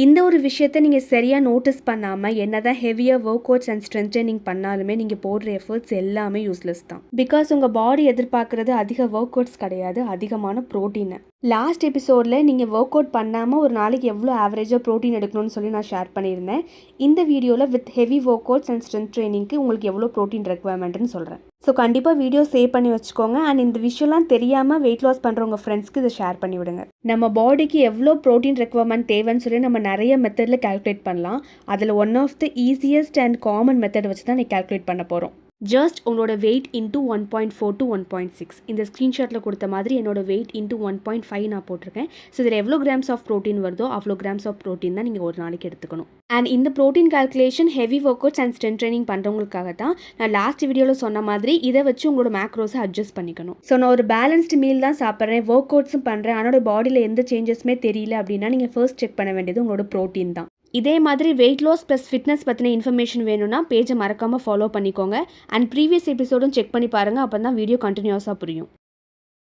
இந்த ஒரு விஷயத்த நீங்கள் சரியாக நோட்டீஸ் பண்ணாமல் என்ன தான் ஹெவியாக work outs and strength training பண்ணாலுமே நீங்கள் போடுற எஃபர்ட்ஸ் எல்லாமே யூஸ்லெஸ் தான். பிகாஸ் உங்கள் பாடி எதிர்பார்க்குறது அதிக ஒர்க் அவுட்ஸ் கிடையாது, அதிகமான ப்ரோட்டீனை. லாஸ்ட் எபிசோடில் நீங்கள் ஒர்க் அவுட் பண்ணாமல் ஒரு நாளைக்கு எவ்வளோ ஆவரேஜாக ப்ரோட்டீன் எடுக்கணும்னு சொல்லி நான் ஷேர் பண்ணியிருந்தேன். இந்த வீடியோவில் with heavy workouts and strength ட்ரெயினிங்க்கு உங்களுக்கு எவ்வளோ ப்ரோட்டீன் ரெக்குவயர்மெண்ட்னு சொல்கிறேன். ஸோ கண்டிப்பாக வீடியோ சேவ் பண்ணி வச்சுக்கோங்க. அண்ட் இந்த விஷயம்லாம் தெரியாமல் வெயிட் லாஸ் பண்ணுறவங்க ஃப்ரெண்ட்ஸ்க்கு இதை ஷேர் பண்ணி விடுங்க. நம்ம பாடிக்கு எவ்வளோ ப்ரோட்டீன் ரெக்குவயர்மெண்ட் தேவைன்னு சொல்லி நம்ம நிறைய மெத்தடில் கால்குலேட் பண்ணலாம். அதில் one of the easiest and common method வச்சு தான் நீ கால்குலேட் பண்ண போகிறோம். ஜஸ்ட் உங்களோட வெயிட் இன்ட்டு 1.4 to 1.6. இந்த ஸ்க்ரீன்ஷாட்டில் கொடுத்த மாதிரி என்னோட வெயிட் இன்ட்டு 1.5 நான் போட்டிருக்கேன். ஸோ இதில் எவ்வளோ கிராம்ஸ் ஆஃப் ப்ரோட்டீன் வருதோ அவ்வளோ கிராம்ஸ் ஆஃப் ப்ரோட்டீன் தான் நீங்கள் ஒரு நாளைக்கு எடுத்துக்கணும். அண்ட் இந்த protein calculation heavy workouts and strength training பண்ணுறவங்களுக்காக தான். நான் லாஸ்ட் வீடியோவில் சொன்ன மாதிரி இதை வச்சு உங்களோட மேக்ரோஸை அட்ஜஸ்ட் பண்ணிக்கணும். ஸோ நான் ஒரு பேலன்ஸ்டு மீல் தான் சாப்பிட்றேன், ஒர்க் அவுட்ஸும் பண்ணுறேன், அதனோட பாடியில் எந்த சேஞ்சஸுமே தெரியல அப்படின்னா நீங்கள் ஃபர்ஸ்ட் செக் பண்ண வேண்டியது உங்களோட ப்ரோட்டீன் தான். இதே மாதிரி வெயிட் லாஸ் ப்ளஸ் ஃபிட்னஸ் பற்றின இன்ஃபர்மேஷன் வேணும்னா பேஜை மறக்காமல் ஃபாலோ பண்ணிக்கோங்க. அண்ட் ப்ரீவியஸ் எபிசோடும் செக் பண்ணி பாருங்கள், அப்போ தான் வீடியோ கண்டினியூஸாக புரியும்.